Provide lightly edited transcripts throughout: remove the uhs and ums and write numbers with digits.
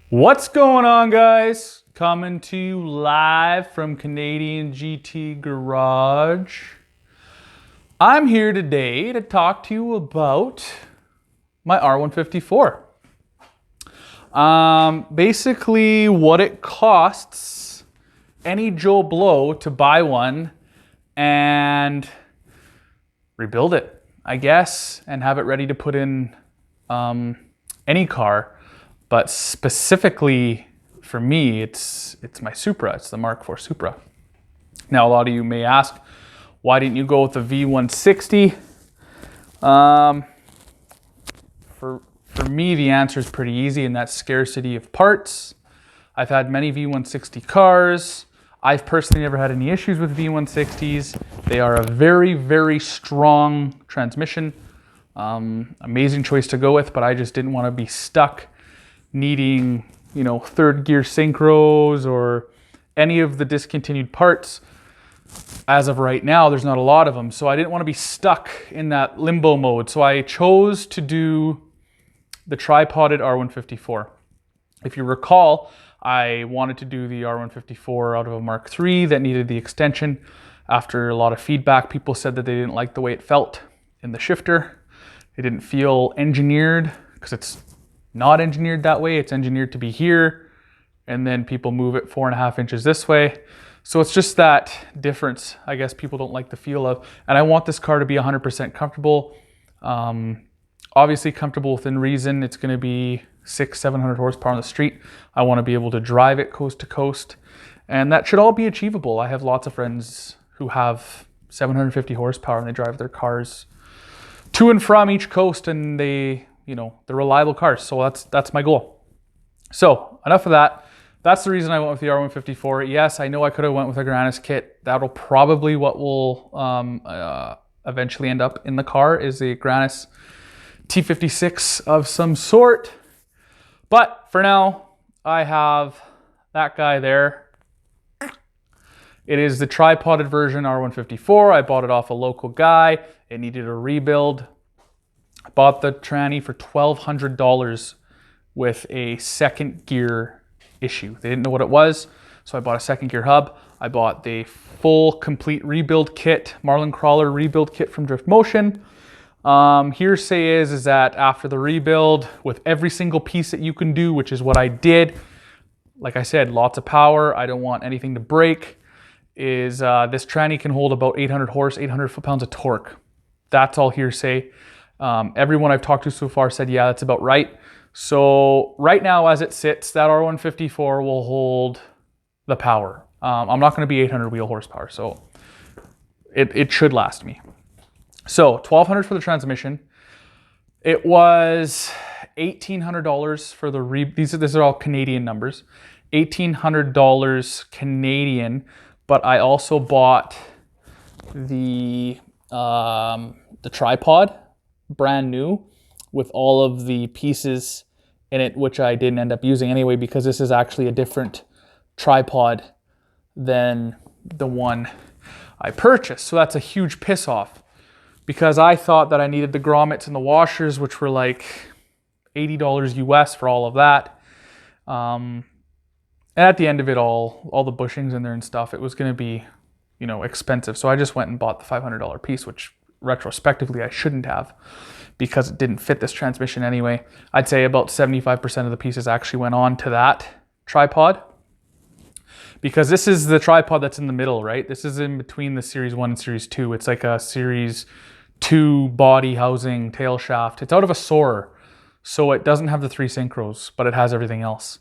What's going on, guys? Coming to you live from Canadian GT Garage. I'm here today to talk to you about my R154. Basically what it costs any Joe Blow to buy one and rebuild it, I guess, and have it ready to put in any car. But specifically for me, it's my Supra. It's the Mark IV Supra. Now, a lot of you may ask, why didn't you go with the V160? For me, the answer is pretty easy, and that's scarcity of parts. I've had many V160 cars. I've personally never had any issues with V160s. They are a very, very strong transmission. Amazing choice to go with, but I just didn't want to be stuck needing, third gear synchros or any of the discontinued parts. As of right now, there's not a lot of them, so I didn't want to be stuck in that limbo mode. So I chose to do the tripoded R154. If you recall, I wanted to do the R154 out of a Mark III that needed the extension. After a lot of feedback, people said that they didn't like the way it felt in the shifter. It didn't feel engineered, because it's not engineered that way. It's engineered to be here, and then people move it 4.5 inches this way. So it's just that difference, I guess, people don't like the feel of. And I want this car to be 100% comfortable. Obviously comfortable within reason. It's going to be 600-700 horsepower on the street. I want to be able to drive it coast to coast, and that should all be achievable. I have lots of friends who have 750 horsepower and they drive their cars to and from each coast, and they're reliable cars. So that's my goal. So enough of that. That's the reason I went with the R154. Yes, I know I could have went with a Granis kit. That'll probably what will eventually end up in the car is a Granis T56 of some sort. But for now, I have that guy there. It is the tripoded version R154. I bought it off a local guy. It needed a rebuild. I bought the tranny for $1,200 with a second gear issue. They didn't know what it was, so I bought a second gear hub. I bought the full complete rebuild kit, Marlin Crawler rebuild kit from Drift Motion. Hearsay is that after the rebuild, with every single piece that you can do, which is what I did, like I said, lots of power, I don't want anything to break, is this tranny can hold about 800 foot-pounds of torque. That's all hearsay. Everyone I've talked to so far said, yeah, that's about right. So right now, as it sits, that R154 will hold the power. I'm not going to be 800 wheel horsepower, so it should last me. So $1,200 for the transmission. It was $1,800 for the these are all Canadian numbers. $1,800 Canadian, but I also bought the tripod brand new with all of the pieces in it, which I didn't end up using anyway, because this is actually a different tripod than the one I purchased. So that's a huge piss off, because I thought that I needed the grommets and the washers, which were like $80 US for all of that. And at the end of it all the bushings in there and stuff, it was going to be, expensive. So I just went and bought the $500 piece, which retrospectively I shouldn't have, because it didn't fit this transmission anyway. I'd say about 75% of the pieces actually went on to that tripod, because this is the tripod that's in the middle, right? This is in between the Series 1 and Series 2. It's like a Series 2 body housing tail shaft. It's out of a Soarer, so it doesn't have the 3 synchros, but it has everything else.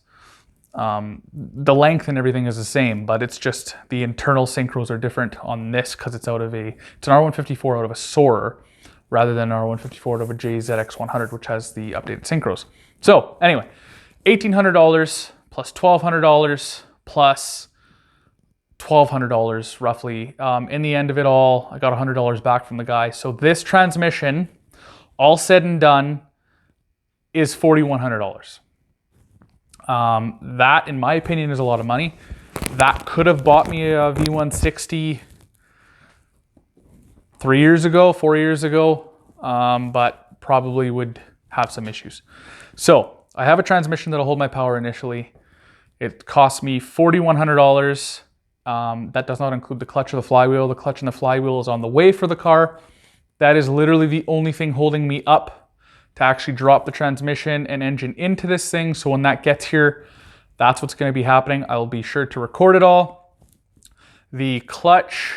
The length and everything is the same, but it's just the internal synchros are different on this, because it's an R154 out of a Soarer rather than an R154 out of a JZX100, which has the updated synchros. So anyway, $1,800 plus $1,200 plus $1,200 roughly. In the end of it all, I got $100 back from the guy. So this transmission, all said and done, is $4,100. That, in my opinion, is a lot of money. That could have bought me a V160 4 years ago, but probably would have some issues. So I have a transmission that'll hold my power initially. It cost me $4,100. That does not include the clutch or the flywheel. The clutch and the flywheel is on the way for the car. That is literally the only thing holding me up to actually drop the transmission and engine into this thing. So when that gets here, that's what's going to be happening. I will be sure to record it all. The clutch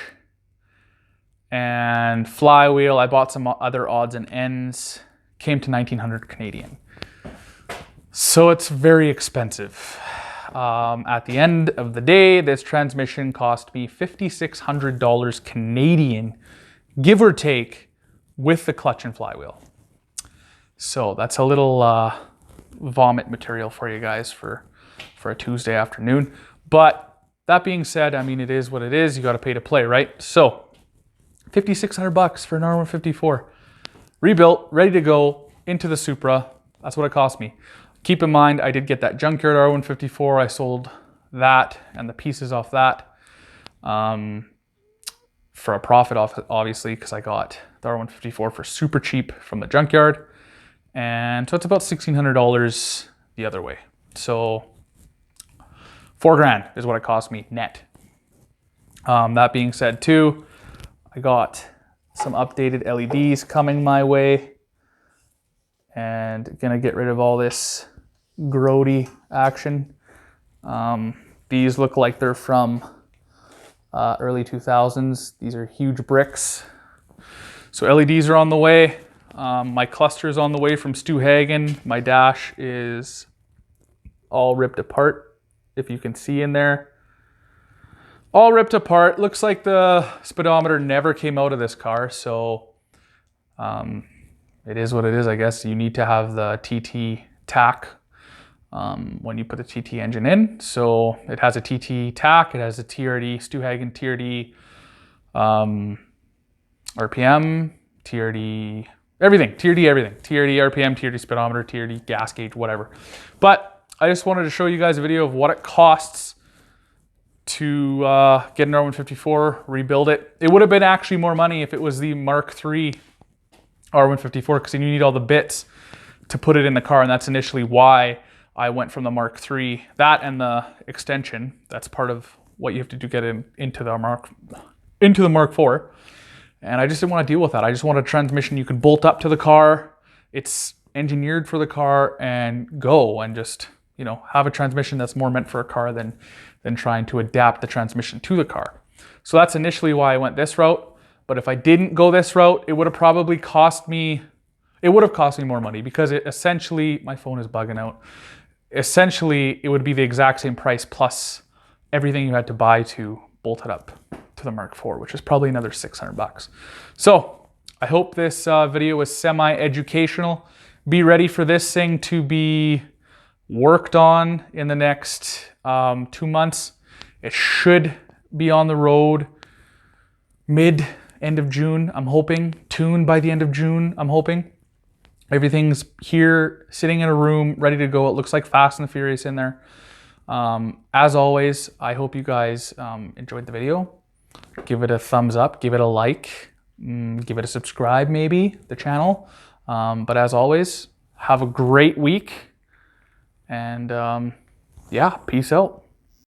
and flywheel, I bought some other odds and ends, came to 1,900 Canadian. So it's very expensive. At the end of the day, this transmission cost me $5,600 Canadian, give or take, with the clutch and flywheel. So that's a little vomit material for you guys for a Tuesday afternoon. But that being said, I mean, it is what it is. You got to pay to play, right? So $5,600 for an R154. Rebuilt, ready to go, into the Supra. That's what it cost me. Keep in mind, I did get that junkyard R154. I sold that and the pieces off that for a profit, obviously, because I got the R154 for super cheap from the junkyard. And so it's about $1,600 the other way. So $4,000 is what it cost me net. That being said too, I got some updated LEDs coming my way and gonna get rid of all this grody action. These look like they're from early 2000s. These are huge bricks. So LEDs are on the way. My cluster is on the way from Stu Hagen. My dash is all ripped apart, if you can see in there. All ripped apart. Looks like the speedometer never came out of this car, so it is what it is, I guess. You need to have the TT tack when you put the TT engine in. So it has a TT tack, it has a TRD, Stu Hagen TRD, RPM, TRD, everything, TRD everything. TRD RPM, TRD speedometer, TRD gas gauge, whatever. But I just wanted to show you guys a video of what it costs to get an R154, rebuild it. It would have been actually more money if it was the Mark III R154, because then you need all the bits to put it in the car, and that's initially why I went from the Mark III. That and the extension, that's part of what you have to do get into the Mark IV. And I just didn't want to deal with that. I just want a transmission you can bolt up to the car. It's engineered for the car and go, and just, you know, have a transmission that's more meant for a car than trying to adapt the transmission to the car. So that's initially why I went this route. But if I didn't go this route, it would have probably cost me, more money, because it essentially, my phone is bugging out. Essentially, it would be the exact same price plus everything you had to buy to bolt it up to the Mark IV, which is probably another $600. So I hope this video was semi-educational. Be ready for this thing to be worked on in the next 2 months. It should be on the road end of June, I'm hoping. Tuned by the end of June, I'm hoping. Everything's here, sitting in a room, ready to go. It looks like Fast and the Furious in there. As always, I hope you guys enjoyed the video. Give it a thumbs up, give it a like, give it a subscribe maybe, the channel. But as always, have a great week. And yeah, peace out.